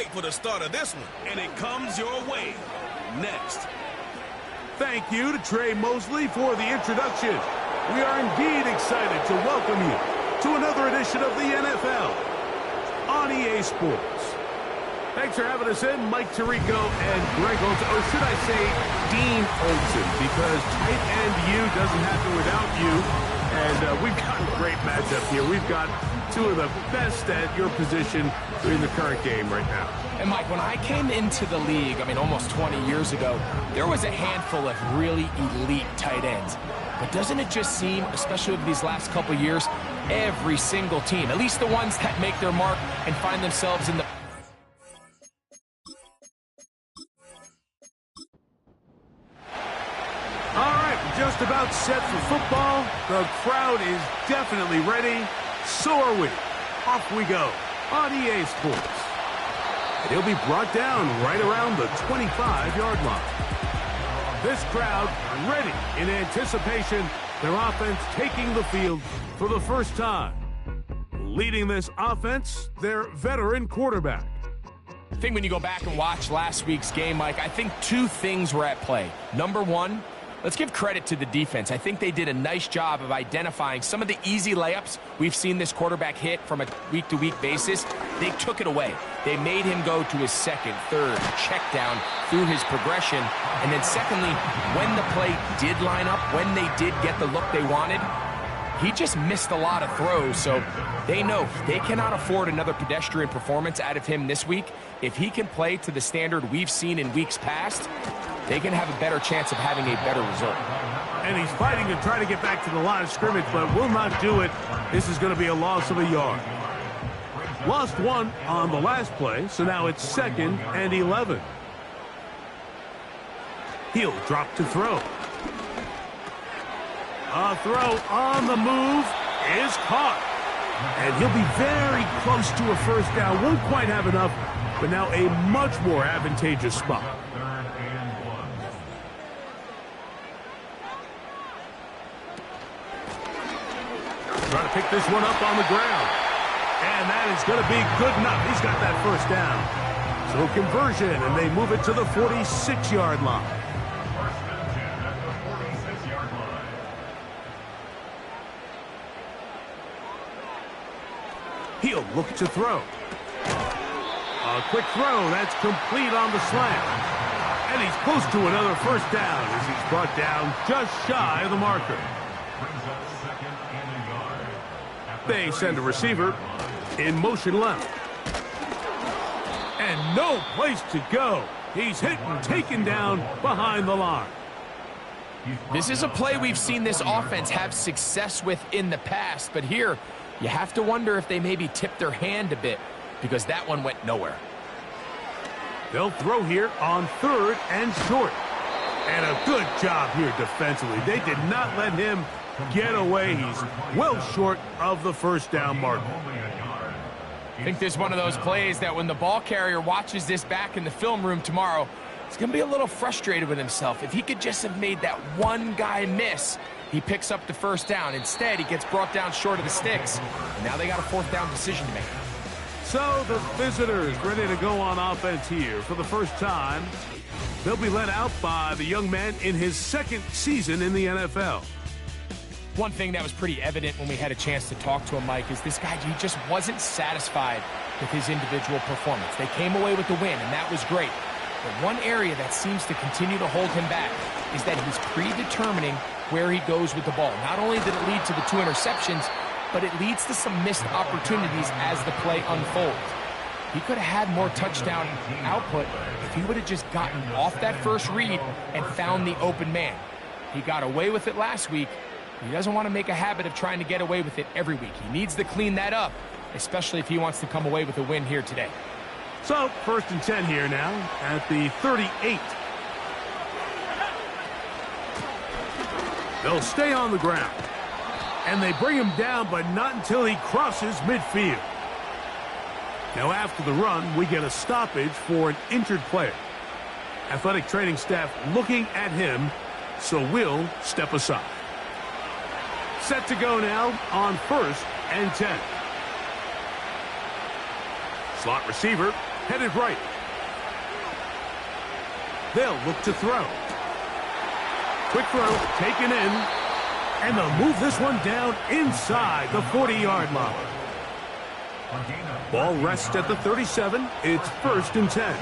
wait for the start of this one. And it comes your way next. Thank you to Trey Mosley for the introduction. We are indeed excited to welcome you to another edition of the NFL on EA Sports. Thanks for having us in, Mike Tirico and Greg Olsen. Or should I say Dean Olsen, because tight end you doesn't happen without you. And we've got a great matchup here. We've got two of the best at your position in the current game right now. And Mike, when I came into the league, almost 20 years ago, there was a handful of really elite tight ends. But doesn't it just seem, especially over these last couple years, every single team, at least the ones that make their mark and find themselves in the... All right, we're just about set for football. The crowd is definitely ready. So are we. Off we go on EA Sports. And he'll be brought down right around the 25-yard line. This crowd ready in anticipation. Their offense taking the field for the first time. Leading this offense, their veteran quarterback. I think when you go back and watch last week's game, Mike, I think two things were at play. Number one, let's give credit to the defense. I think they did a nice job of identifying some of the easy layups we've seen this quarterback hit from a week-to-week basis. They took it away. They made him go to his second, third, check down through his progression. And then secondly, when the play did line up, when they did get the look they wanted, he just missed a lot of throws. So they know they cannot afford another pedestrian performance out of him this week. If he can play to the standard we've seen in weeks past, they can have a better chance of having a better result. And he's fighting to try to get back to the line of scrimmage, but will not do it. This is going to be a loss of a yard. Lost one on the last play, so now it's 2nd and 11. He'll drop to throw. A throw on the move is caught. And he'll be very close to a first down. Won't quite have enough, but now a much more advantageous spot. Trying to pick this one up on the ground. And that is going to be good enough. He's got that first down. So conversion, and they move it to the 46-yard line. He'll look to throw. A quick throw. That's complete on the slant. And he's close to another first down as he's brought down just shy of the marker. They send a receiver in motion left. And no place to go. He's hit and taken down behind the line. This is a play we've seen this offense have success with in the past, but here you have to wonder if they maybe tipped their hand a bit because that one went nowhere. They'll throw here on 3rd and short. And a good job here defensively. They did not let him get away. He's well short of the first down marker. I think this is one of those plays that when the ball carrier watches this back in the film room tomorrow, he's going to be a little frustrated with himself. If he could just have made that one guy miss, he picks up the first down. Instead, he gets brought down short of the sticks. And now they got a 4th down decision to make. So the visitors ready to go on offense here for the first time. They'll be led out by the young man in his 2nd season in the NFL. One thing that was pretty evident when we had a chance to talk to him, Mike, is this guy, he just wasn't satisfied with his individual performance. They came away with the win, and that was great. But one area that seems to continue to hold him back is that he's predetermining where he goes with the ball. Not only did it lead to the 2 interceptions, but it leads to some missed opportunities as the play unfolds. He could have had more touchdown output if he would have just gotten off that first read and found the open man. He got away with it last week. He doesn't want to make a habit of trying to get away with it every week. He needs to clean that up, especially if he wants to come away with a win here today. So, 1st and 10 here now at the 38. They'll stay on the ground. And they bring him down, but not until he crosses midfield. Now, after the run, we get a stoppage for an injured player. Athletic training staff looking at him, so we'll step aside. Set to go now on 1st and 10. Slot receiver headed right. They'll look to throw. Quick throw, taken in. And they'll move this one down inside the 40-yard line. Ball rests at the 37. It's 1st and 10.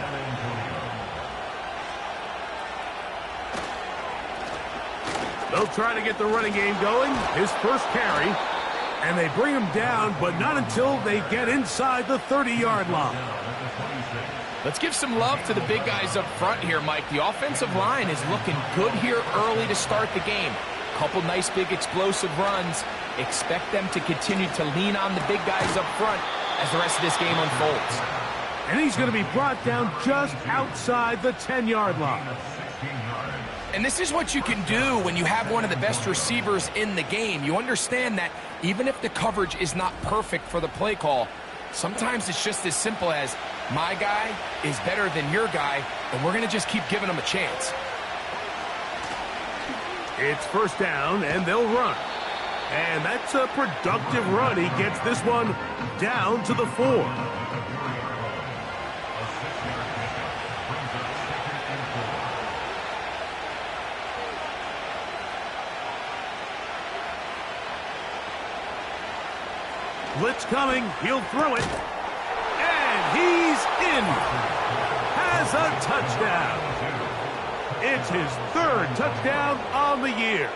They'll try to get the running game going. His first carry. And they bring him down, but not until they get inside the 30-yard line. Let's give some love to the big guys up front here, Mike. The offensive line is looking good here early to start the game. Couple nice big explosive runs. Expect them to continue to lean on the big guys up front as the rest of this game unfolds. And he's going to be brought down just outside the 10-yard line. And this is what you can do when you have one of the best receivers in the game. You understand that even if the coverage is not perfect for the play call, sometimes it's just as simple as my guy is better than your guy, and we're going to just keep giving him a chance. It's 1st down, and they'll run. And that's a productive run. He gets this one down to the 4. Blitz coming. He'll throw it. And he's in. Has a touchdown. It's his 3rd touchdown on the year.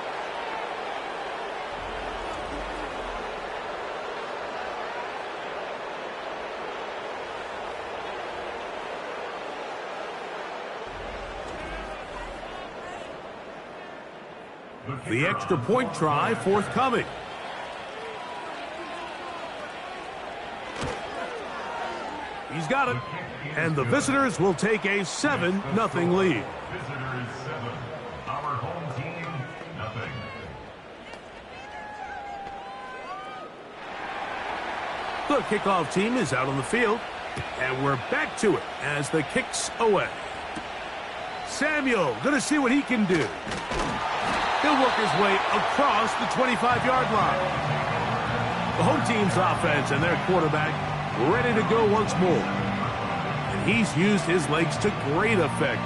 The extra point try forthcoming. He's got it. And the visitors will take a 7-0 lead. Our home team, nothing. The kickoff team is out on the field. And we're back to it as the kick's away. Samuel going to see what he can do. He'll work his way across the 25-yard line. The home team's offense and their quarterback ready to go once more. And he's used his legs to great effect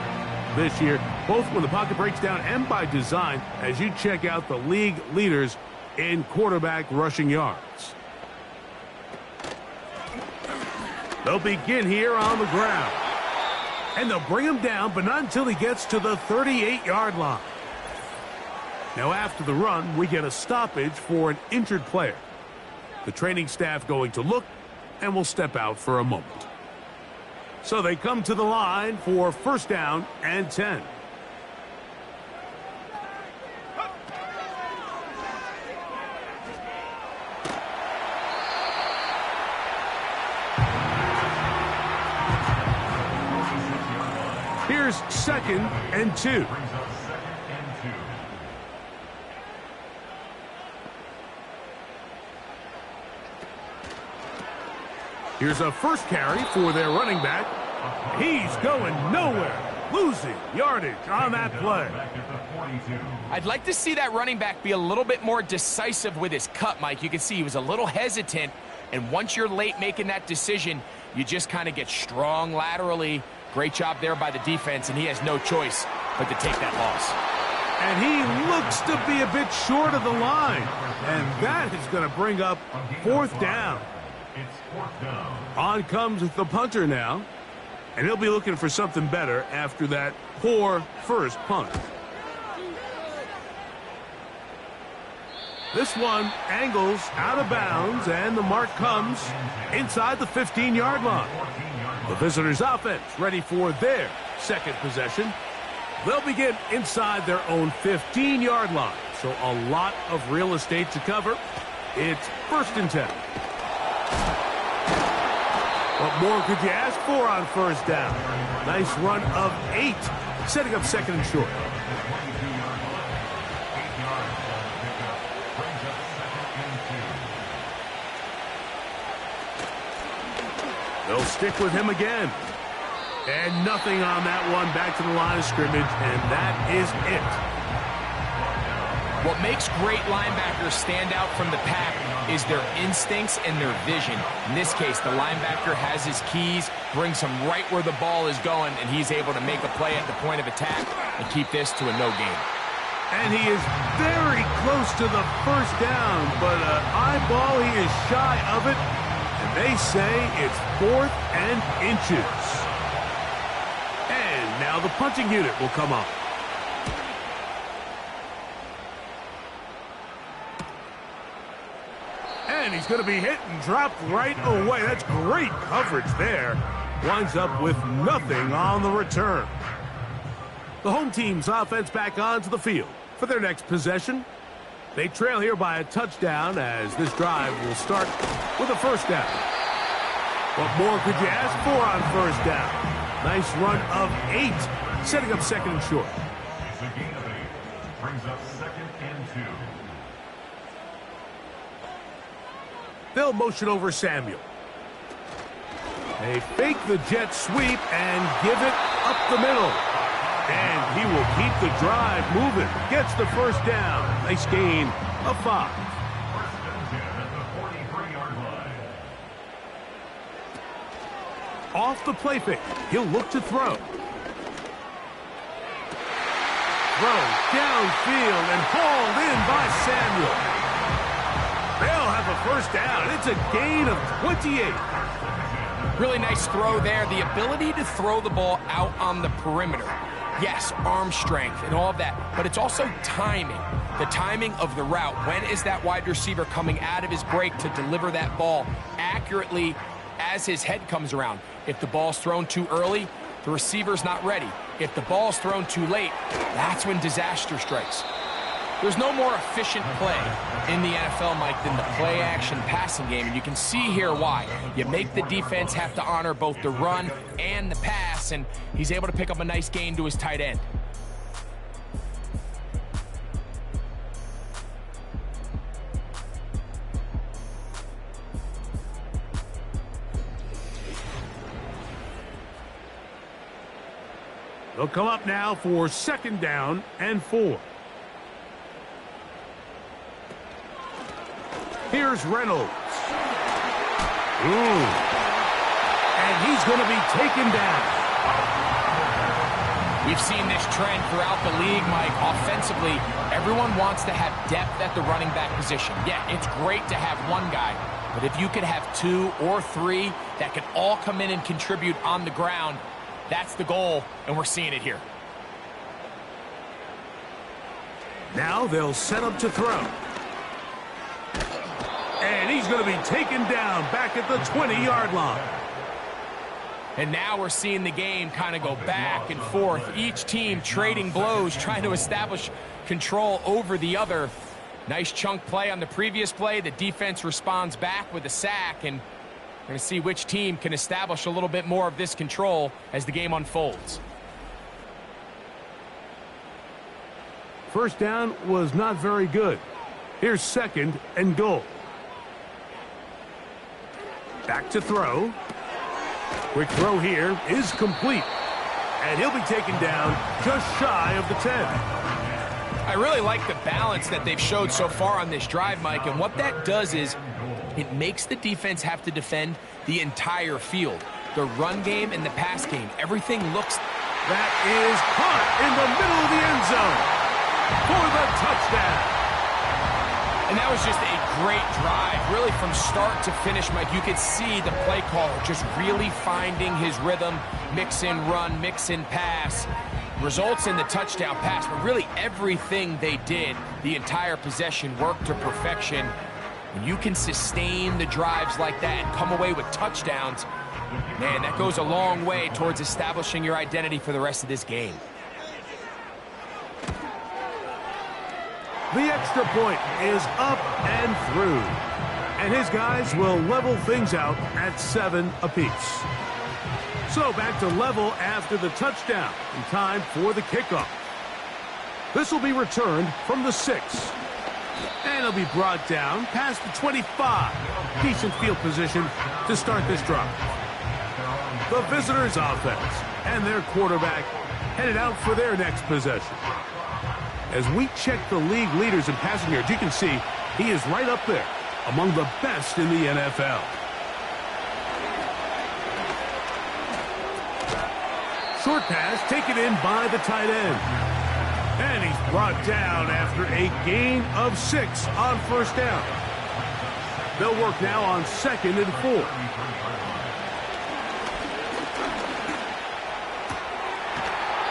this year, both when the pocket breaks down and by design, as you check out the league leaders in quarterback rushing yards. They'll begin here on the ground. And they'll bring him down, but not until he gets to the 38-yard line. Now after the run, we get a stoppage for an injured player. The training staff going to look and will step out for a moment. So they come to the line for 1st down and 10. Here's 2nd and 2. Here's a first carry for their running back. He's going nowhere, losing yardage on that play. I'd like to see that running back be a little bit more decisive with his cut, Mike. You can see he was a little hesitant, and once you're late making that decision, you just kind of get strong laterally. Great job there by the defense, and he has no choice but to take that loss. And he looks to be a bit short of the line, and that is going to bring up 4th down. On comes the punter now, and he'll be looking for something better after that poor first punt. This one angles out of bounds, and the mark comes inside the 15-yard line. The visitors' offense ready for their 2nd possession. They'll begin inside their own 15-yard line, so a lot of real estate to cover. It's 1st and 10. What more could you ask for on 1st down? Nice run of 8, setting up 2nd and short. They'll stick with him again. And nothing on that one, back to the line of scrimmage, and that is it. What makes great linebackers stand out from the pack is their instincts and their vision. In this case, the linebacker has his keys, brings him right where the ball is going, and he's able to make a play at the point of attack and keep this to a no gain. And he is very close to the first down, but eyeball, he is shy of it. And they say it's 4th and inches. And now the punting unit will come up. And he's going to be hit and dropped right away. That's great coverage there. Winds up with nothing on the return. The home team's offense back onto the field for their next possession. They trail here by a touchdown as this drive will start with a first down. What more could you ask for on first down? Nice run of 8, setting up 2nd and short. It's a gain of 8. Brings up 2nd and 2. They'll motion over Samuel. They fake the jet sweep and give it up the middle. And he will keep the drive moving. Gets the first down. Nice gain of 5. First and 10 at the 43-yard line. Off the play fake. He'll look to throw. Throw downfield and hauled in by Samuel. They'll have a first down. It's a gain of 28. Really nice throw there. The ability to throw the ball out on the perimeter. Yes, arm strength and all of that, but it's also timing. The timing of the route. When is that wide receiver coming out of his break to deliver that ball accurately as his head comes around? If the ball's thrown too early, the receiver's not ready. If the ball's thrown too late, that's when disaster strikes. There's no more efficient play in the NFL, Mike, than the play-action passing game, and you can see here why. You make the defense have to honor both the run and the pass, and he's able to pick up a nice gain to his tight end. They'll come up now for 2nd down and 4. Here's Reynolds. Ooh. And he's going to be taken down. We've seen this trend throughout the league, Mike. Offensively, everyone wants to have depth at the running back position. Yeah, it's great to have one guy, but if you could have 2 or 3 that can all come in and contribute on the ground, that's the goal, and we're seeing it here. Now they'll set up to throw. And he's going to be taken down back at the 20-yard line. And now we're seeing the game kind of go back and forth. Each team trading blows, trying to establish control over the other. Nice chunk play on the previous play. The defense responds back with a sack, and we're going to see which team can establish a little bit more of this control as the game unfolds. First down was not very good. Here's 2nd and goal. Back to throw. Quick throw here is complete. And he'll be taken down just shy of the 10. I really like the balance that they've showed so far on this drive, Mike. And what that does is it makes the defense have to defend the entire field. The run game and the pass game. Everything looks... That is caught in the middle of the end zone for the touchdown. And that was just a great drive, really from start to finish, Mike. You could see the play caller just really finding his rhythm, mix in run, mix in pass. Results in the touchdown pass, but really everything they did, the entire possession, worked to perfection. When you can sustain the drives like that and come away with touchdowns, man, that goes a long way towards establishing your identity for the rest of this game. The extra point is up and through. And his guys will level things out at 7 apiece. So back to level after the touchdown. In time for the kickoff. This will be returned from the 6. And it'll be brought down past the 25. Decent field position to start this drive. The visitors' offense and their quarterback headed out for their next possession. As we check the league leaders in passing yards, you can see he is right up there among the best in the NFL. Short pass taken in by the tight end. And he's brought down after a gain of 6 on first down. They'll work now on 2nd and 4.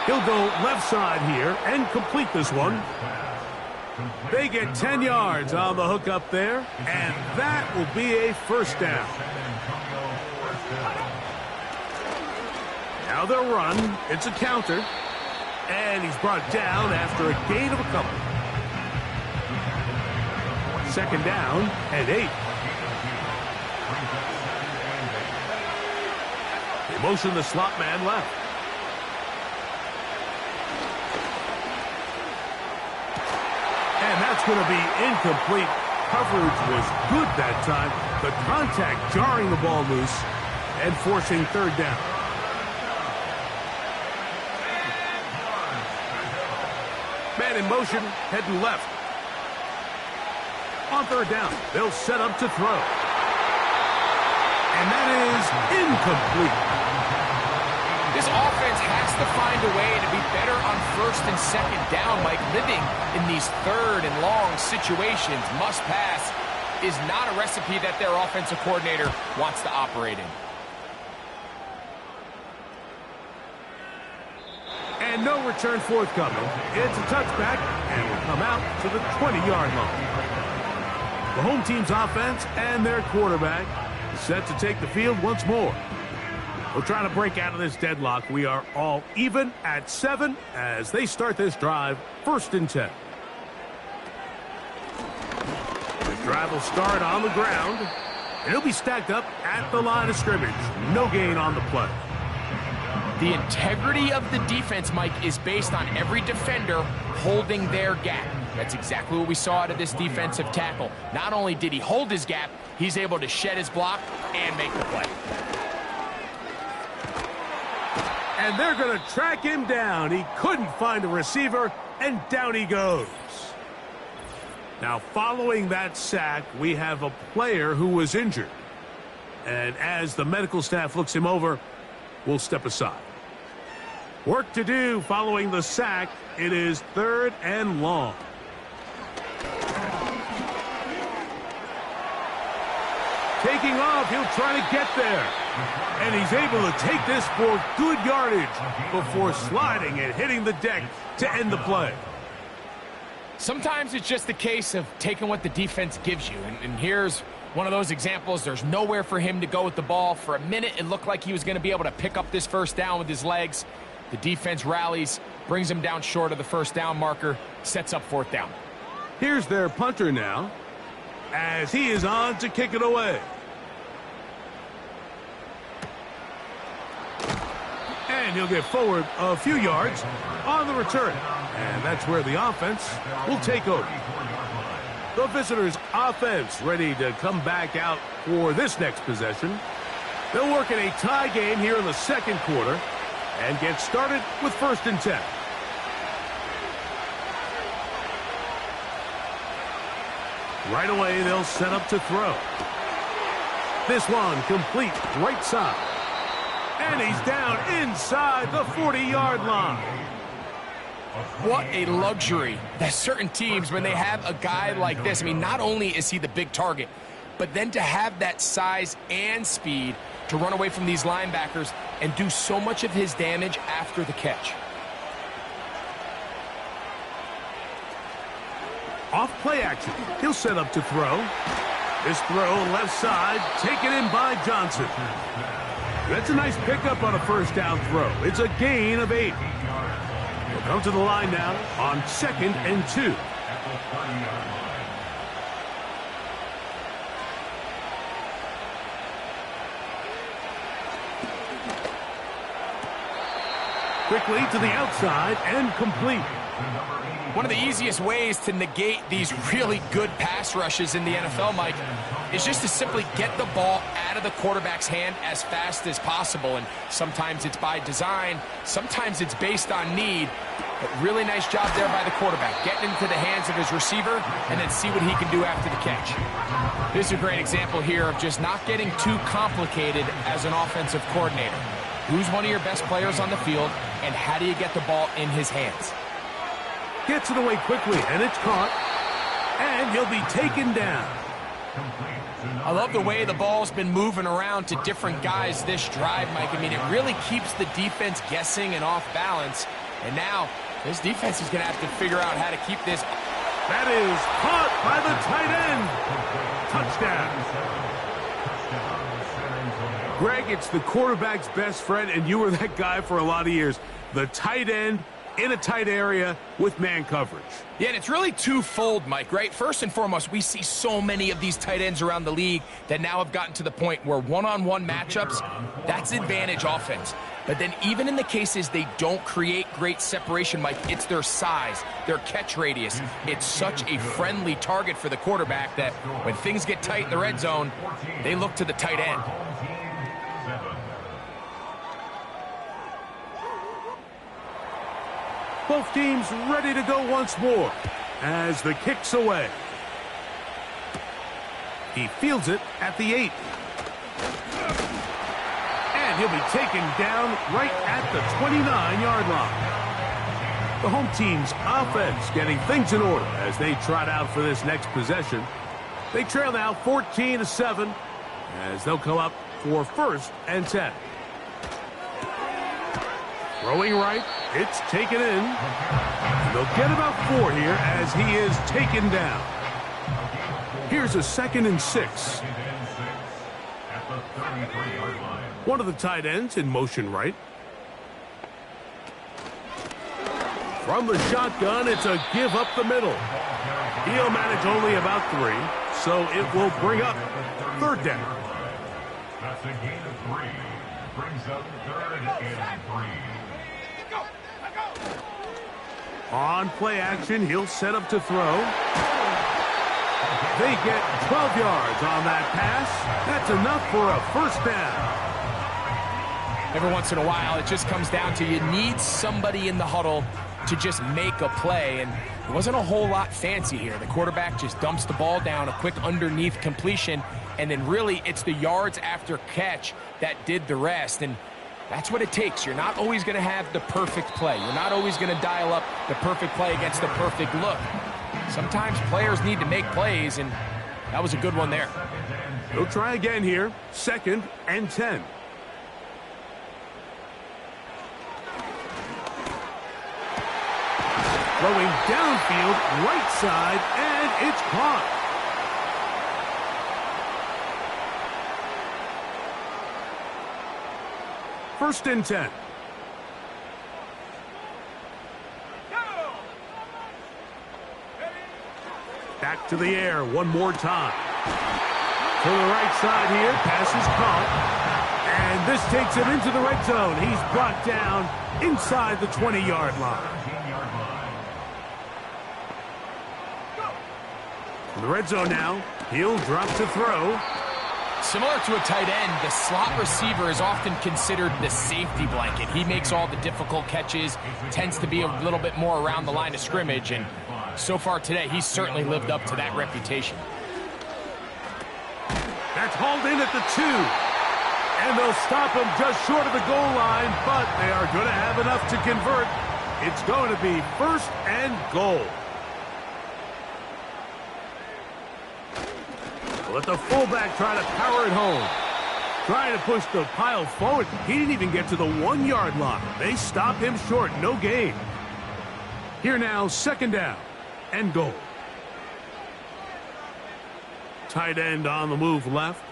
He'll go left side here and complete this one. They get 10 yards on the hook up there, and that will be a first down. Now they'll run. It's a counter. And he's brought down after a gain of a couple. 2nd down and 8. They motion the slot man left. And that's going to be incomplete. Coverage was good that time. The contact jarring the ball loose and forcing 3rd down. Man in motion, heading left. On 3rd down, they'll set up to throw. And that is incomplete. This offense has to find a way to be better on 1st and 2nd down. Like, living in these 3rd and long situations, must pass, is not a recipe that their offensive coordinator wants to operate in. And no return forthcoming. It's a touchback, and will come out to the 20-yard line. The home team's offense and their quarterback set to take the field once more. We're trying to break out of this deadlock. We are all even at 7 as they start this drive, 1st and 10. This drive will start on the ground, and it'll be stacked up at the line of scrimmage. No gain on the play. The integrity of the defense, Mike, is based on every defender holding their gap. That's exactly what we saw out of this defensive tackle. Not only did he hold his gap, he's able to shed his block and make the play. And they're going to track him down. He couldn't find a receiver, and down he goes. Now, following that sack, we have a player who was injured. And as the medical staff looks him over, we'll step aside. Work to do following the sack. It is 3rd and long. Taking off, he'll try to get there. And he's able to take this for good yardage before sliding and hitting the deck to end the play. Sometimes it's just a case of taking what the defense gives you. And here's one of those examples. There's nowhere for him to go with the ball. For a minute, it looked like he was going to be able to pick up this 1st down with his legs. The defense rallies, brings him down short of the 1st down marker, sets up 4th down. Here's their punter now, as he is on to kick it away. And he'll get forward a few yards on the return. And that's where the offense will take over. The visitors' offense ready to come back out for this next possession. They'll work in a tie game here in the 2nd quarter and get started with 1st and 10. Right away, they'll set up to throw. This one complete right side. And he's down inside the 40-yard line. What a luxury that certain teams, when they have a guy like this, I mean, not only is he the big target, but then to have that size and speed to run away from these linebackers and do so much of his damage after the catch. Off play action. He'll set up to throw. This throw left side, taken in by Johnson. That's a nice pickup on a 1st down throw. It's a gain of 8. He'll come to the line now on 2nd and 2. Quickly to the outside and complete. One of the easiest ways to negate these really good pass rushes in the NFL, Mike, is just to simply get the ball out of the quarterback's hand as fast as possible. And sometimes it's by design, sometimes it's based on need. But really nice job there by the quarterback, getting into the hands of his receiver and then see what he can do after the catch. This is a great example here of just not getting too complicated as an offensive coordinator. Who's one of your best players on the field, and how do you get the ball in his hands? Gets it away quickly, and it's caught. And he'll be taken down. I love the way the ball's been moving around to different guys this drive, Mike. I mean, it really keeps the defense guessing and off balance. And now, this defense is going to have to figure out how to keep this. That is caught by the tight end. Touchdown. Greg, it's the quarterback's best friend, and you were that guy for a lot of years. The tight end in a tight area with man coverage. Yeah, and it's really twofold, Mike, right? First and foremost, we see so many of these tight ends around the league that now have gotten to the point where one-on-one matchups, that's advantage offense. But then even in the cases they don't create great separation, Mike, it's their size, their catch radius. It's such a friendly target for the quarterback that when things get tight in the red zone, they look to the tight end. Both teams ready to go once more as the kick's away. He fields it at the 8. And he'll be taken down right at the 29-yard line. The home team's offense getting things in order as they trot out for this next possession. They trail now 14-7 as they'll come up for 1st and 10. Throwing right, it's taken in. They'll get about 4 here as he is taken down. Here's a 2nd and 6. One of the tight ends in motion right. From the shotgun, it's a give up the middle. He'll manage only about 3, so it will bring up 3rd down. That's a gain of 3. Brings up 3rd and 3. On play action, he'll set up to throw. They get 12 yards on that pass. That's enough for a 1st down. Every once in a while, it just comes down to you need somebody in the huddle to just make a play, and it wasn't a whole lot fancy here. The quarterback just dumps the ball down, a quick underneath completion, and then really it's the yards after catch that did the rest. And that's what it takes. You're not always going to have the perfect play. You're not always going to dial up the perfect play against the perfect look. Sometimes players need to make plays, and that was a good one there. He'll try again here. 2nd and 10. Throwing downfield, right side, and it's caught. First and 10. Back to the air one more time. To the right side here, pass is caught. And this takes him into the red zone. He's brought down inside the 20-yard line. In the red zone now, he'll drop to throw. Similar to a tight end, the slot receiver is often considered the safety blanket. He makes all the difficult catches, tends to be a little bit more around the line of scrimmage, and so far today, he's certainly lived up to that reputation. That's hauled in at the 2. And they'll stop him just short of the goal line, but they are going to have enough to convert. It's going to be 1st and goal. Let the fullback try to power it home. Trying to push the pile forward. He didn't even get to the 1-yard line. They stop him short. No gain. Here now, 2nd down and goal. Tight end on the move left.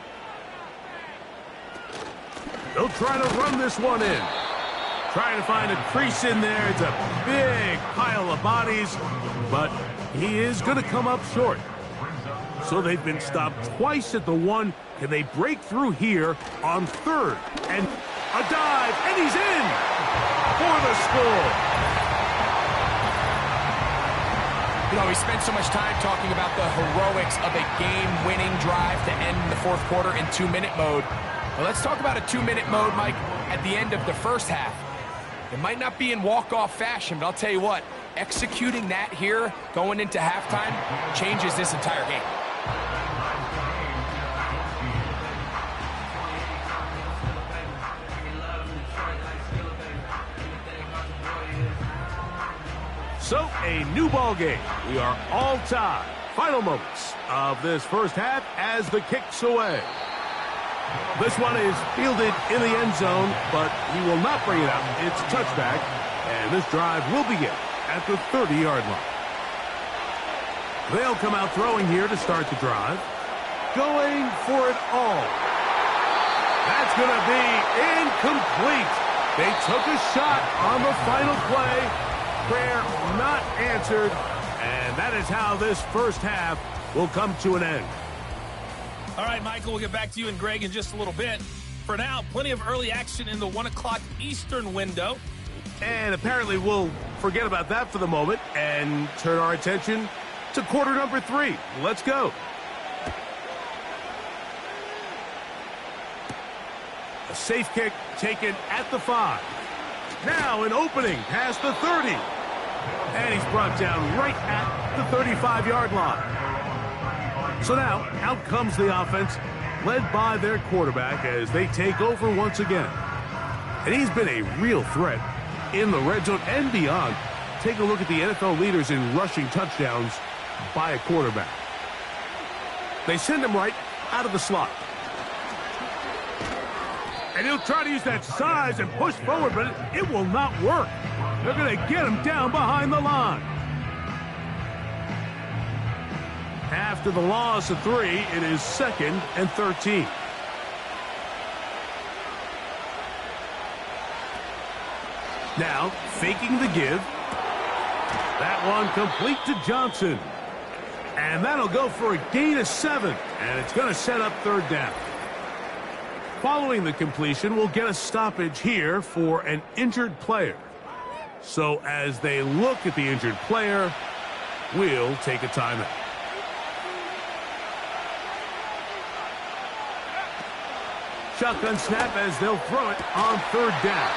They'll try to run this one in. Trying to find a crease in there. It's a big pile of bodies, but he is going to come up short. So they've been stopped twice at the 1. Can they break through here on 3rd? And a dive, and he's in for the score. You know, We spent so much time talking about the heroics of a game-winning drive to end the fourth quarter in 2-minute mode. Well, let's talk about a 2-minute mode, Mike, at the end of the first half. It might not be in walk-off fashion, but I'll tell you what, executing that here going into halftime changes this entire game. So, a new ball game. We are all tied. Final moments of this first half as the kick's away. This one is fielded in the end zone, but he will not bring it out. It's touchback, and this drive will begin at the 30-yard line. They'll come out throwing here to start the drive. Going for it all. That's going to be incomplete. They took a shot on the final play. Prayer not answered, and that is how this first half will come to an end. All right, Michael, we'll get back to you and Greg in just a little bit. For now, plenty of early action in the 1 o'clock Eastern window. And apparently we'll forget about that for the moment and turn our attention to quarter number 3. Let's go. A safe kick taken at the 5. Now an opening past the 30. And he's brought down right at the 35-yard line. So now, out comes the offense, led by their quarterback as they take over once again. And he's been a real threat in the red zone and beyond. Take a look at the NFL leaders in rushing touchdowns by a quarterback. They send him right out of the slot. And he'll try to use that size and push forward, but it will not work. They're going to get him down behind the line. After the loss of 3, it is 2nd and 13. Now, faking the give. That one complete to Johnson. And that'll go for a gain of 7. And it's going to set up 3rd down. Following the completion, we'll get a stoppage here for an injured player. So as they look at the injured player, we'll take a timeout. Shotgun snap as they'll throw it on 3rd down.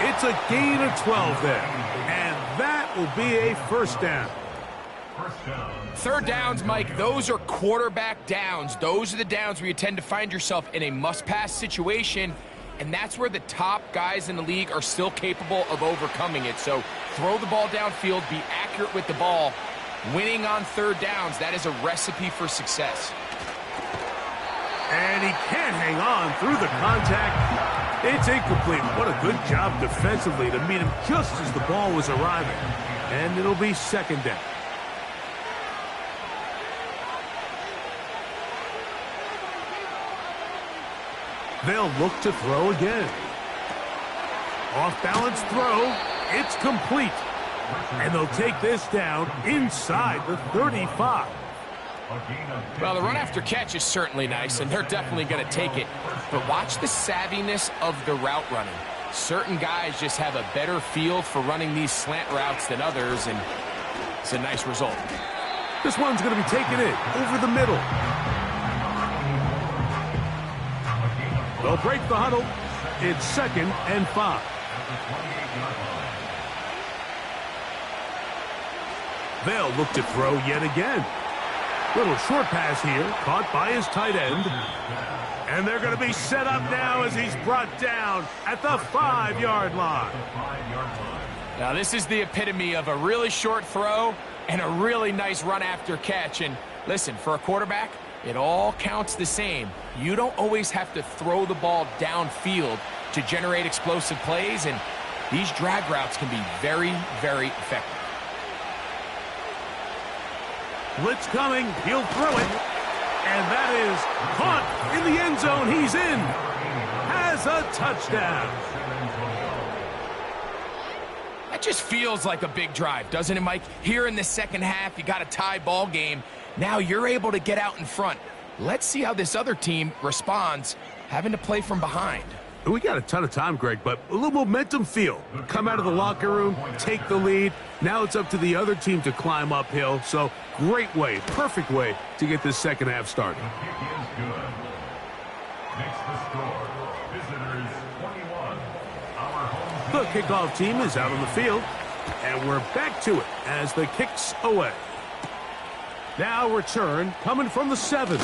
It's a gain of 12 there. And that will be a 1st down. 3rd downs, Mike, those are quarterback downs. Those are the downs where you tend to find yourself in a must-pass situation, and that's where the top guys in the league are still capable of overcoming it. So throw the ball downfield, be accurate with the ball. Winning on 3rd downs, that is a recipe for success. And he can't hang on through the contact. It's incomplete. What a good job defensively to meet him just as the ball was arriving. And it'll be 2nd down. They'll look to throw again. Off-balance throw. It's complete. And they'll take this down inside the 35. Well, the run after catch is certainly nice, and they're definitely going to take it. But watch the savviness of the route running. Certain guys just have a better feel for running these slant routes than others, and it's a nice result. This one's going to be taken in over the middle. They'll break the huddle. It's 2nd and 5. They'll look to throw yet again. Little short pass here, caught by his tight end. And they're going to be set up now as he's brought down at the 5-yard line. Now, this is the epitome of a really short throw and a really nice run after catch. And listen, for a quarterback, it all counts the same. You don't always have to throw the ball downfield to generate explosive plays, and these drag routes can be very, very effective. Blitz coming. He'll throw it. And that is caught in the end zone. He's in. Has a touchdown. That just feels like a big drive, doesn't it, Mike? Here in the second half, you got a tie ball game. Now you're able to get out in front. Let's see how this other team responds, having to play from behind. We got a ton of time, Greg, but a little momentum feel. Come out of the locker room, take the lead. Now it's up to the other team to climb uphill. So great way, perfect way to get this second half started. The kick is good. Makes the score. Visitors 21. Our home The kickoff team is out on the field, and we're back to it as the kick's away. Now return coming from the 7.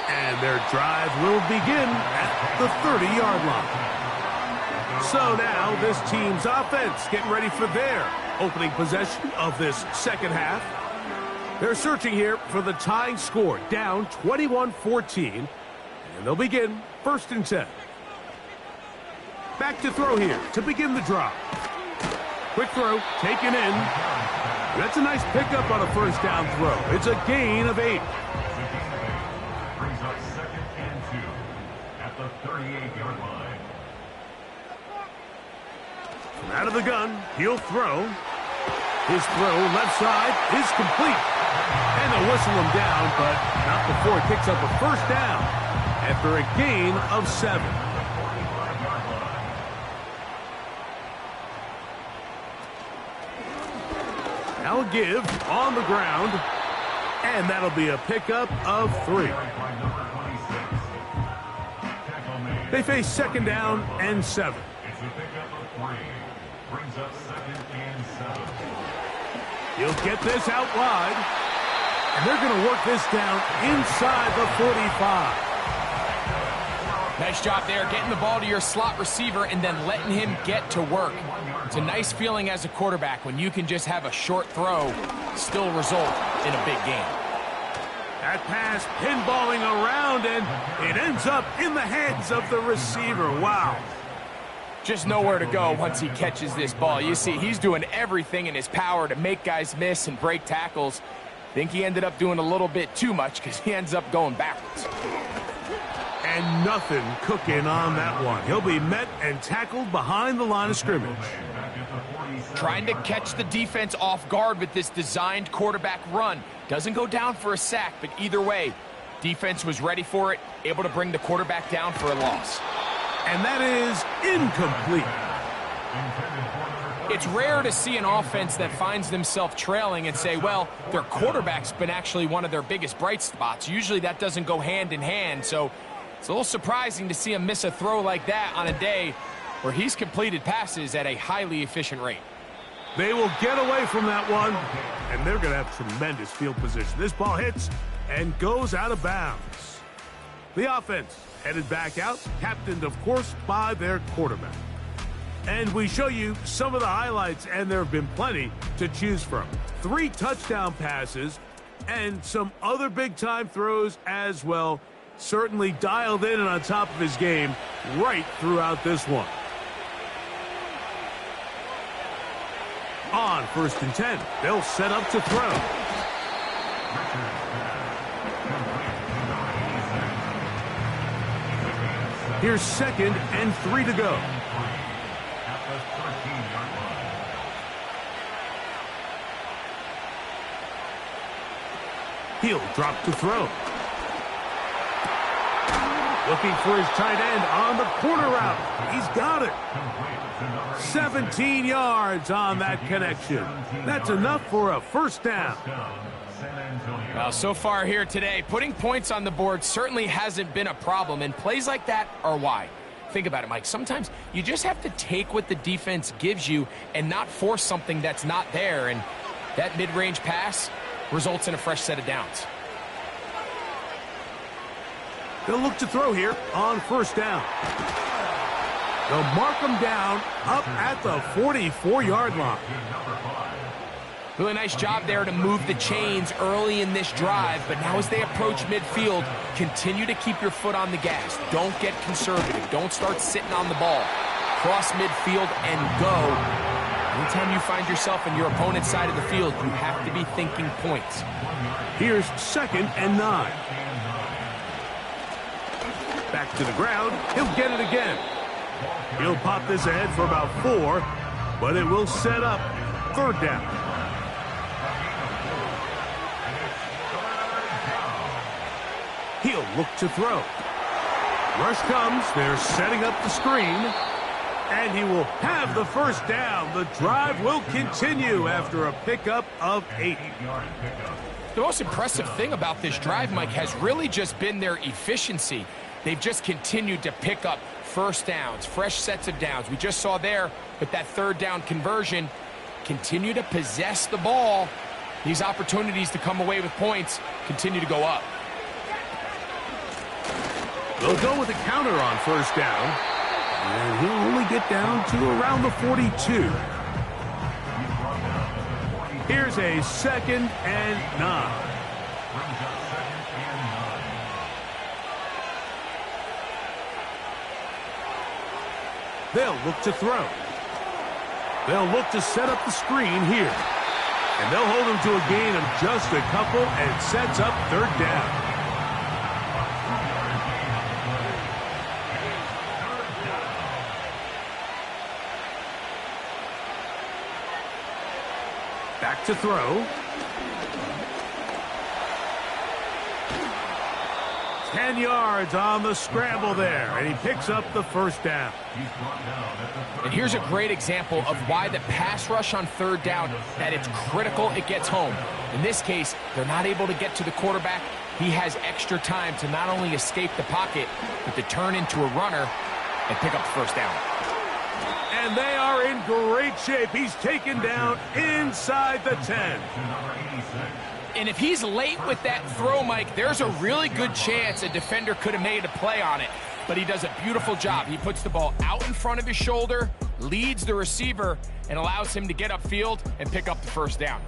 And their drive will begin at the 30-yard line. So now this team's offense getting ready for their opening possession of this second half. They're searching here for the tying score, down 21-14. And they'll begin 1st and 10. Back to throw here to begin the drive. Quick throw, taken in. That's a nice pickup on a first down throw. It's a gain of 8. brings up 2nd and 2 at the 38-yard line. From out of the gun, he'll throw. His throw left side is complete. And they'll whistle him down, but not before it picks up a first down after a gain of 7. Now a give on the ground, and that'll be a pickup of 3. They face 2nd down and 7. It's a pickup of 3. Brings up 2nd and 7. He'll get this out wide, and they're going to work this down inside the 45. Nice job there, getting the ball to your slot receiver and then letting him get to work. It's a nice feeling as a quarterback when you can just have a short throw still result in a big game. That pass pinballing around, and it ends up in the hands of the receiver. Wow. Just nowhere to go once he catches this ball. You see, he's doing everything in his power to make guys miss and break tackles. Think he ended up doing a little bit too much because he ends up going backwards. And nothing cooking on that one. He'll be met and tackled behind the line of scrimmage. Trying to catch the defense off guard with this designed quarterback run. Doesn't go down for a sack, but either way, defense was ready for it, able to bring the quarterback down for a loss. And that is incomplete. It's rare to see an offense that finds themselves trailing and say, well, their quarterback's been actually one of their biggest bright spots. Usually that doesn't go hand in hand, so it's a little surprising to see him miss a throw like that on a day where he's completed passes at a highly efficient rate. They will get away from that one, and they're going to have tremendous field position. This ball hits and goes out of bounds. The offense headed back out, captained, of course, by their quarterback. And we show you some of the highlights, and there have been plenty to choose from. 3 touchdown passes and some other big-time throws as well. Certainly dialed in and on top of his game right throughout this one. On 1st and 10, they'll set up to throw. Here's 2nd and 3 to go. He'll drop to throw. Looking for his tight end on the corner route. He's got it. 17 yards on that connection. That's enough for a first down. Well, so far here today, putting points on the board certainly hasn't been a problem, and plays like that are why. Think about it, Mike. Sometimes you just have to take what the defense gives you and not force something that's not there, and that mid-range pass results in a fresh set of downs. They'll look to throw here on 1st down. They'll mark them down up at the 44-yard line. Really nice job there to move the chains early in this drive, but now as they approach midfield, continue to keep your foot on the gas. Don't get conservative. Don't start sitting on the ball. Cross midfield and go. Anytime you find yourself in your opponent's side of the field, you have to be thinking points. Here's 2nd and 9. Back to the ground. He'll get it again. He'll pop this ahead for about 4, but it will set up 3rd down. He'll look to throw. Rush comes. They're setting up the screen. And he will have the first down. The drive will continue after a pickup of 8. The most impressive thing about this drive, Mike, has really just been their efficiency. They've just continued to pick up first downs, fresh sets of downs. We just saw there with that third down conversion, continue to possess the ball. These opportunities to come away with points continue to go up. They'll go with a counter on first down. And he'll only get down to around the 42. Here's a 2nd and 9. They'll look to throw. They'll look to set up the screen here. And they'll hold him to a gain of just a couple and sets up third down. Back to throw. 10 yards on the scramble there, and he picks up the first down. And here's a great example of why the pass rush on third down, that it's critical it gets home. In this case, they're not able to get to the quarterback. He has extra time to not only escape the pocket, but to turn into a runner and pick up the first down. And they are in great shape. He's taken down inside the 10. And if he's late with that throw, Mike, there's a really good chance a defender could have made a play on it. But he does a beautiful job. He puts the ball out in front of his shoulder, leads the receiver, and allows him to get upfield and pick up the first down.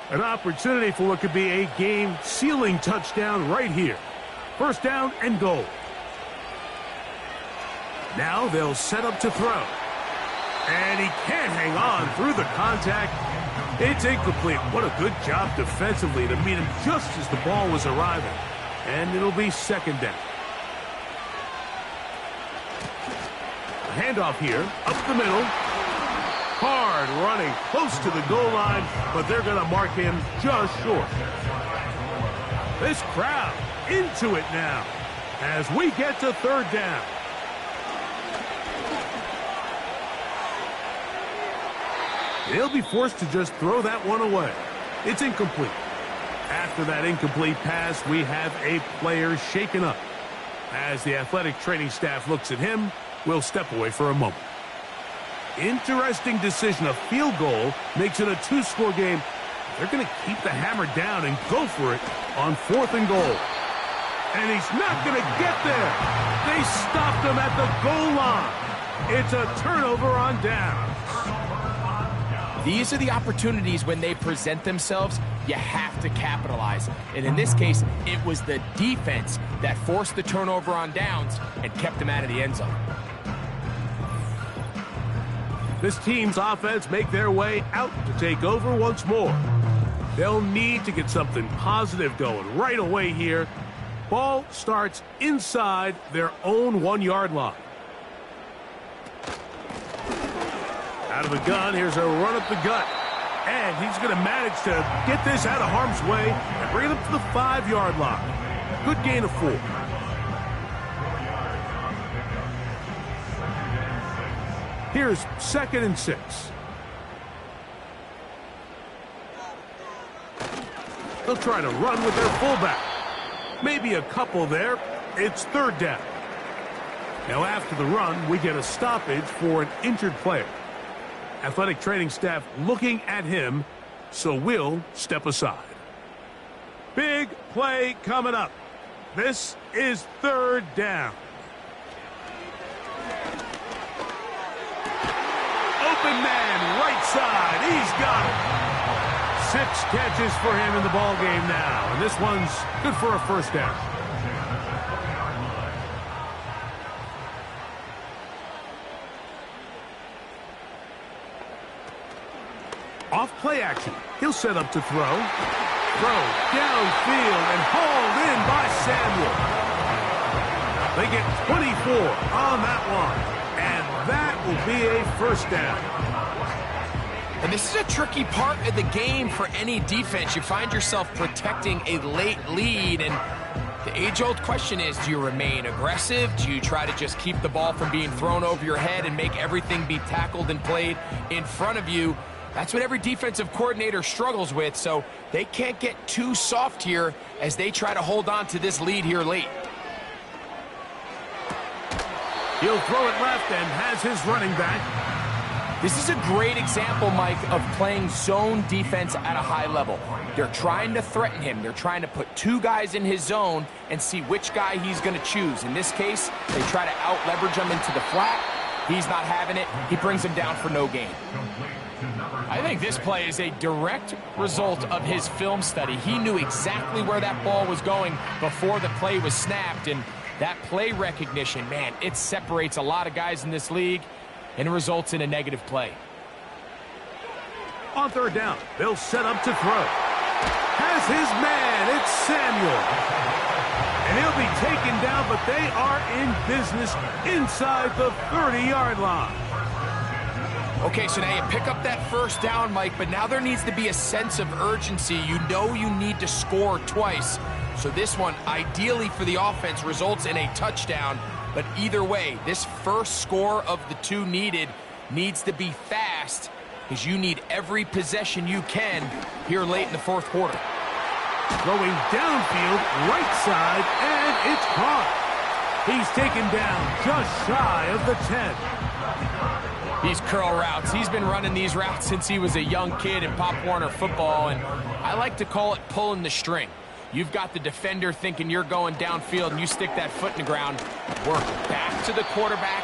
An opportunity for what could be a game-sealing touchdown right here. First down and goal. Now they'll set up to throw. And he can't hang on through the contact. It's incomplete. What a good job defensively to meet him just as the ball was arriving. And it'll be second down. A handoff here, up the middle. Hard running, close to the goal line, but they're going to mark him just short. This crowd into it now as we get to third down. They'll be forced to just throw that one away. It's incomplete. After that incomplete pass, we have a player shaken up. As the athletic training staff looks at him, we'll step away for a moment. Interesting decision. A field goal makes it a 2-score game. They're going to keep the hammer down and go for it on 4th and goal. And he's not going to get there. They stopped him at the goal line. It's a turnover on down. These are the opportunities when they present themselves, you have to capitalize. And in this case, it was the defense that forced the turnover on downs and kept them out of the end zone. This team's offense make their way out to take over once more. They'll need to get something positive going right away here. Ball starts inside their own 1-yard line. Out of the gun, here's a run up the gut. And he's going to manage to get this out of harm's way and bring it up to the 5-yard line. Good gain of 4. Here's 2nd and 6. They'll try to run with their fullback. Maybe a couple there. It's third down. Now after the run, we get a stoppage for an injured player. Athletic training staff looking at him, so we'll step aside. Big play coming up. This is third down. Open man, right side. He's got it. 6 catches for him in the ball game now, and this one's good for a first down. Off play action. He'll set up to throw. Throw downfield and hauled in by Samuel. They get 24 on that one. And that will be a first down. And this is a tricky part of the game for any defense. You find yourself protecting a late lead, and the age-old question is, do you remain aggressive? Do you try to just keep the ball from being thrown over your head and make everything be tackled and played in front of you? That's what every defensive coordinator struggles with, so they can't get too soft here as they try to hold on to this lead here late. He'll throw it left and has his running back. This is a great example, Mike, of playing zone defense at a high level. They're trying to threaten him. They're trying to put two guys in his zone and see which guy he's going to choose. In this case, they try to out-leverage him into the flat. He's not having it. He brings him down for no gain. I think this play is a direct result of his film study. He knew exactly where that ball was going before the play was snapped, and that play recognition, man, it separates a lot of guys in this league, and it results in a negative play. On third down, they'll set up to throw. Has his man, it's Samuel. And he'll be taken down, but they are in business inside the 30-yard line. Okay, so now you pick up that first down, Mike, but now there needs to be a sense of urgency. You know you need to score twice. So this one, ideally for the offense, results in a touchdown. But either way, this first score of the two needed needs to be fast, because you need every possession you can here late in the fourth quarter. Going downfield, right side, and it's caught. He's taken down just shy of the 10. These curl routes, he's been running these routes since he was a young kid in Pop Warner football, and I like to call it pulling the string. You've got the defender thinking you're going downfield, and you stick that foot in the ground, work back to the quarterback,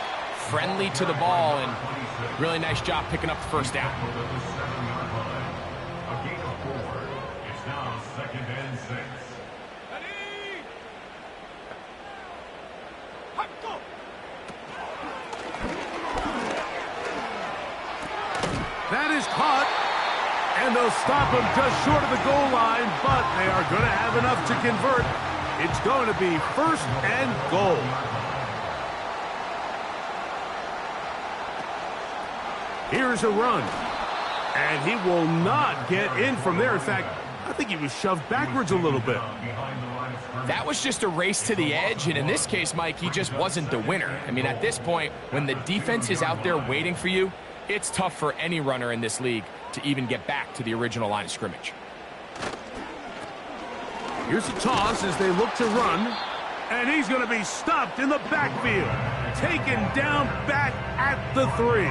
friendly to the ball, and really nice job picking up the first down. A gain of 4. It's now 2nd and 6. That is caught, and they'll stop him just short of the goal line, but they are going to have enough to convert. It's going to be 1st and goal. Here's a run, and he will not get in from there. In fact, I think he was shoved backwards a little bit. That was just a race to the edge, and in this case, Mike, he just wasn't the winner. I mean, at this point, when the defense is out there waiting for you, it's tough for any runner in this league to even get back to the original line of scrimmage. Here's a toss as they look to run, and he's going to be stopped in the backfield, taken down back at the 3.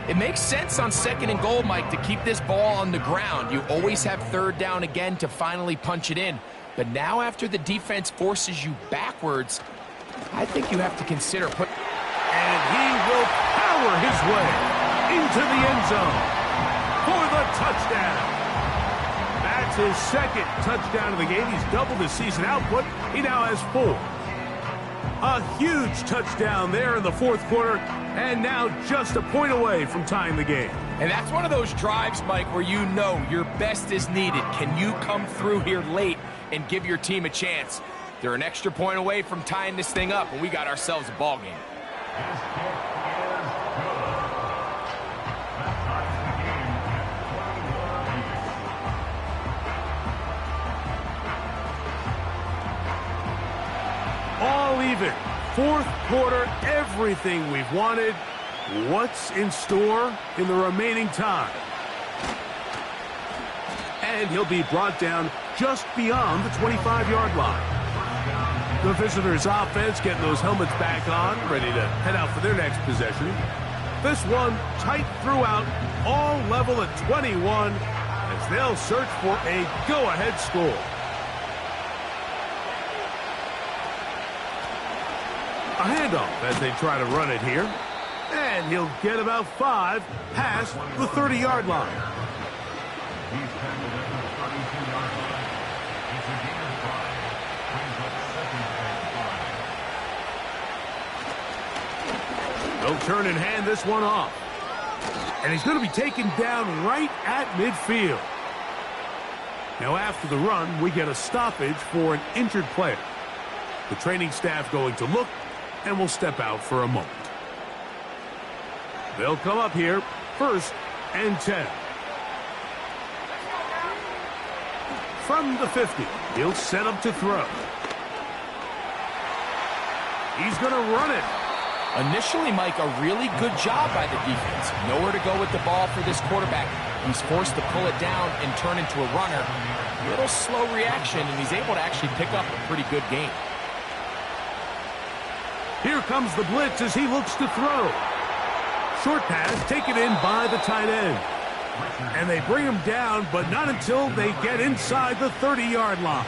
It makes sense on 2nd and goal, Mike, to keep this ball on the ground. You always have 3rd down again to finally punch it in. But now after the defense forces you backwards, I think you have to consider putting... And he will power his way into the end zone for the touchdown. That's his 2nd touchdown of the game. He's doubled his season output. He now has 4. A huge touchdown there in the 4th quarter, and now just a point away from tying the game. And that's one of those drives, Mike, where you know your best is needed. Can you come through here late and give your team a chance? They're an extra point away from tying this thing up, and we got ourselves a ball game. His kick is good. That ties the game at 21 apiece. All even. 4th quarter, everything we've wanted. What's in store in the remaining time? And he'll be brought down just beyond the 25-yard line. The visitors' offense getting those helmets back on, ready to head out for their next possession. This one tight throughout, all level at 21, as they'll search for a go-ahead score. A handoff as they try to run it here. And he'll get about 5 past the 30-yard line. He's tackled at the 32-yard line. It's a gain of 5. Brings up 2nd and 5. They'll turn and hand this one off. And he's going to be taken down right at midfield. Now after the run, we get a stoppage for an injured player. The training staff going to look and will step out for a moment. They'll come up here, 1st and 10. From the 50, he'll set up to throw. He's going to run it. Initially, Mike, a really good job by the defense. Nowhere to go with the ball for this quarterback. He's forced to pull it down and turn into a runner. Little slow reaction, and he's able to actually pick up a pretty good game. Here comes the blitz as he looks to throw. Short pass taken in by the tight end. And they bring him down, but not until they get inside the 30-yard line.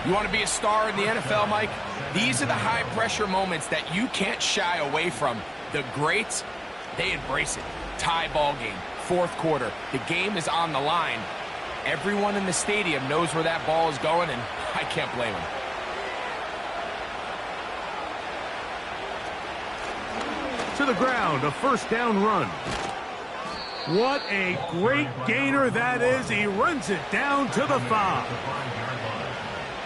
You want to be a star in the NFL, Mike? These are the high-pressure moments that you can't shy away from. The greats, they embrace it. Tie ball game, 4th quarter. The game is on the line. Everyone in the stadium knows where that ball is going, and I can't blame them. To the ground, a 1st down run. What a great gainer that is. He runs it down to the 5.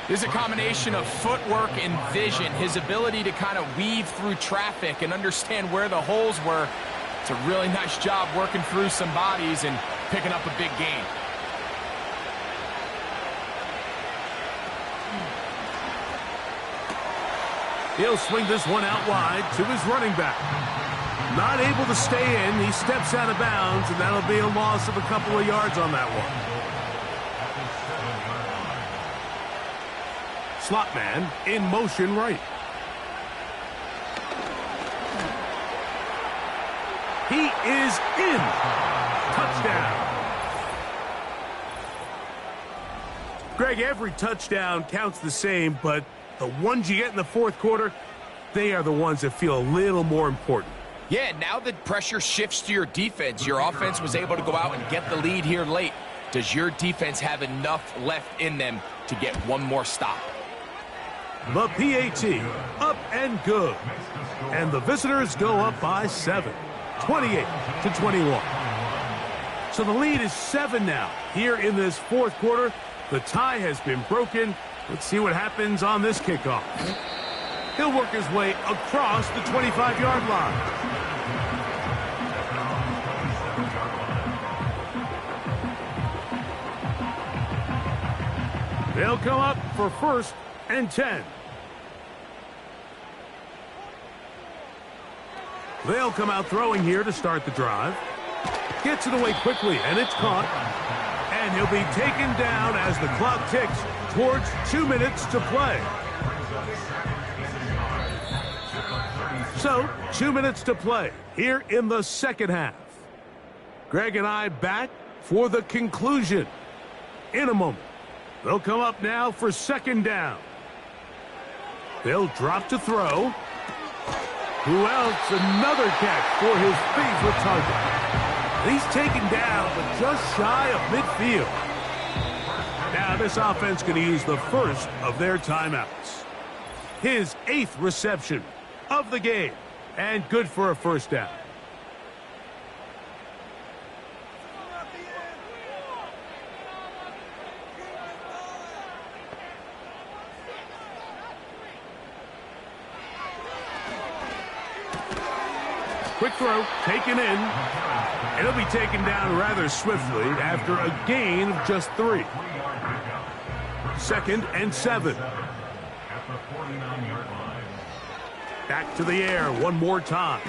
There's a combination of footwork and vision, his ability to kind of weave through traffic and understand where the holes were. It's a really nice job working through some bodies and picking up a big gain. He'll swing this one out wide to his running back. Not able to stay in. He steps out of bounds, and that'll be a loss of a couple of yards on that one. Slot man in motion right. He is in. Touchdown. Greg, every touchdown counts the same, but the ones you get in the 4th quarter, they are the ones that feel a little more important. Yeah, now the pressure shifts to your defense. Your offense was able to go out and get the lead here late. Does your defense have enough left in them to get one more stop? The PAT, up and good. And the visitors go up by 7, 28-21. So the lead is 7 now. Here in this 4th quarter, the tie has been broken. Let's see what happens on this kickoff. He'll work his way across the 25-yard line. They'll come up for 1st and 10. They'll come out throwing here to start the drive. Gets it away quickly, and it's caught. And he'll be taken down as the clock ticks towards 2 minutes to play. So, 2 minutes to play here in the 2nd half. Greg and I back for the conclusion in a moment. They'll come up now for 2nd down. They'll drop to throw. Who else? Another catch for his favorite target. He's taken down, but just shy of midfield. Now this offense going to use the 1st of their timeouts. His 8th reception of the game, and good for a 1st down. Quick throw, taken in. It'll be taken down rather swiftly after a gain of just 3. 2nd and 7. Back to the air one more time.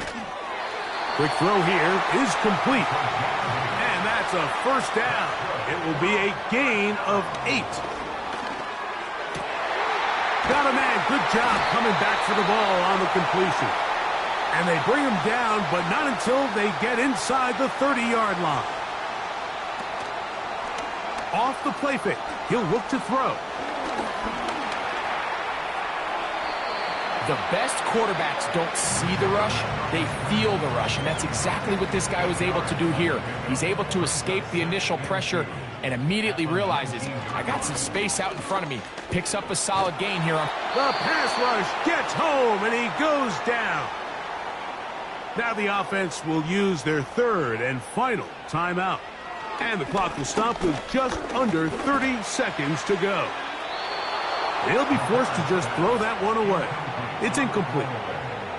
Quick throw here is complete. And that's a 1st down. It will be a gain of 8. Got a man. Good job coming back for the ball on the completion. And they bring him down, but not until they get inside the 30-yard line. Off the play fake, he'll look to throw. The best quarterbacks don't see the rush, they feel the rush, and that's exactly what this guy was able to do here. He's able to escape the initial pressure and immediately realizes, I got some space out in front of me. Picks up a solid gain here. The pass rush gets home, and he goes down. Now the offense will use their 3rd and final timeout. And the clock will stop with just under 30 seconds to go. They'll be forced to just throw that one away. It's incomplete.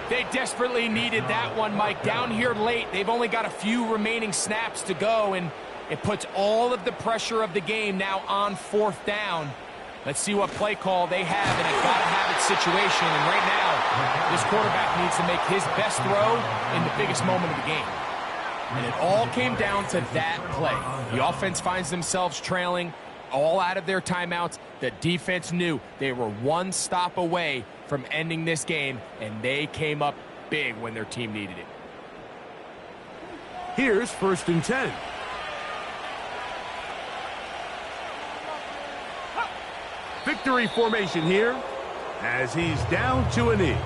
They desperately needed that one, Mike. Down here late, they've only got a few remaining snaps to go, and it puts all of the pressure of the game now on 4th down. Let's see what play call they have in a gotta-have-it situation. And right now, this quarterback needs to make his best throw in the biggest moment of the game. And it all came down to that play. The offense finds themselves trailing, all out of their timeouts. The defense knew they were one stop away from ending this game, and they came up big when their team needed it. Here's 1st and 10. Victory formation here as he's down to a knee.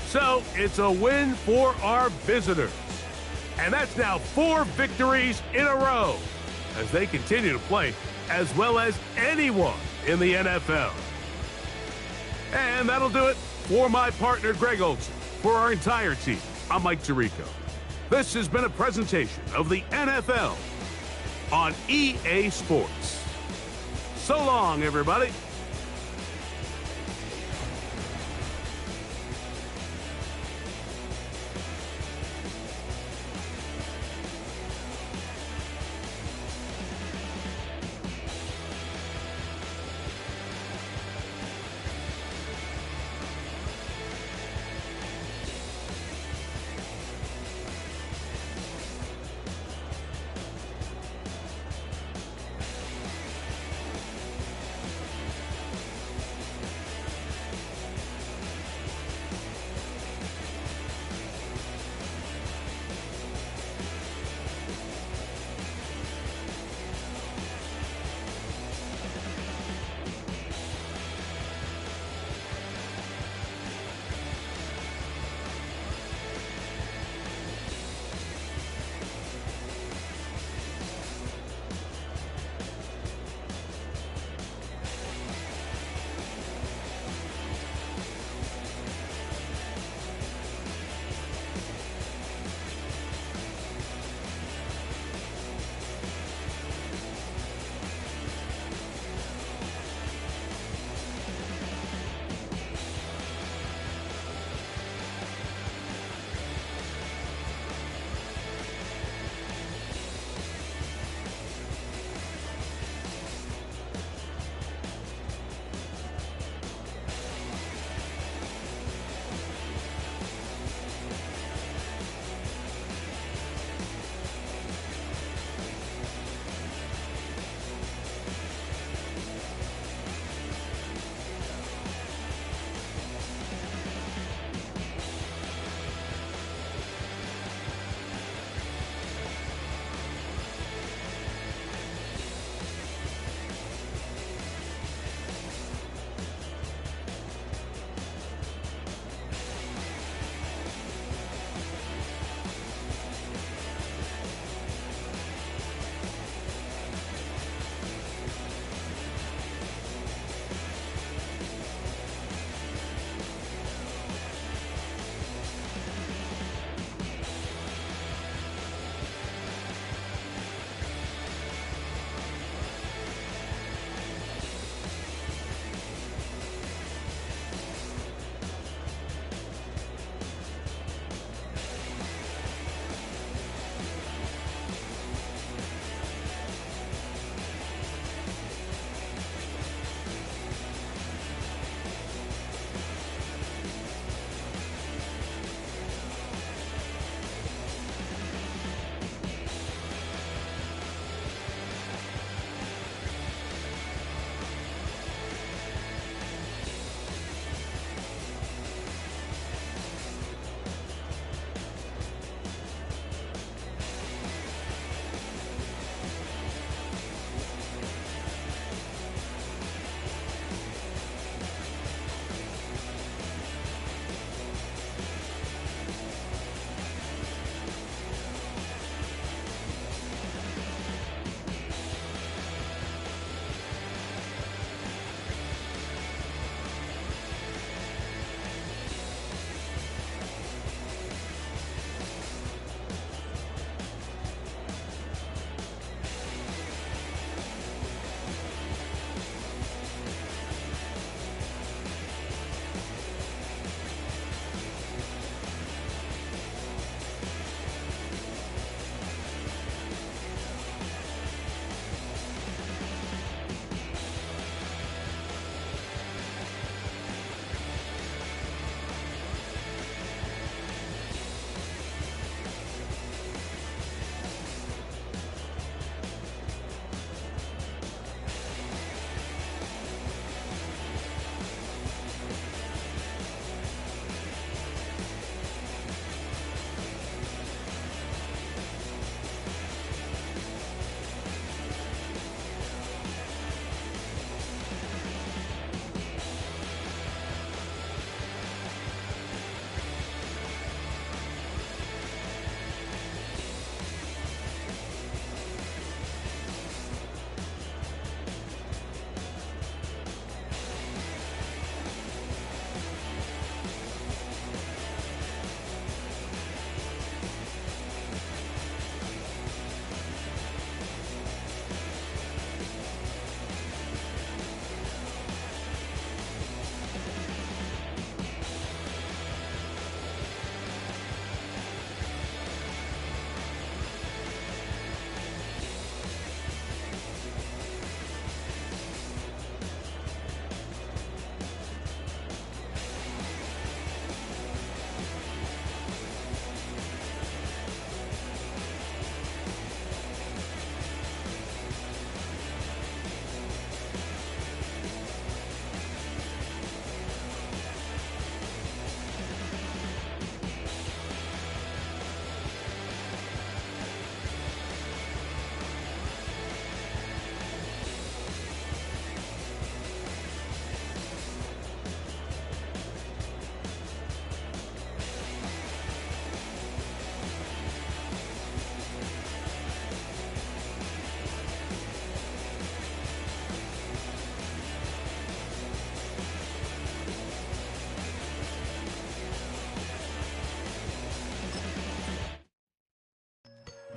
So, it's a win for our visitors. And that's now 4 victories in a row as they continue to play as well as anyone in the NFL. And that'll do it for my partner, Greg Olson. For our entire team, I'm Mike Tirico. This has been a presentation of the NFL on EA Sports. So long, everybody.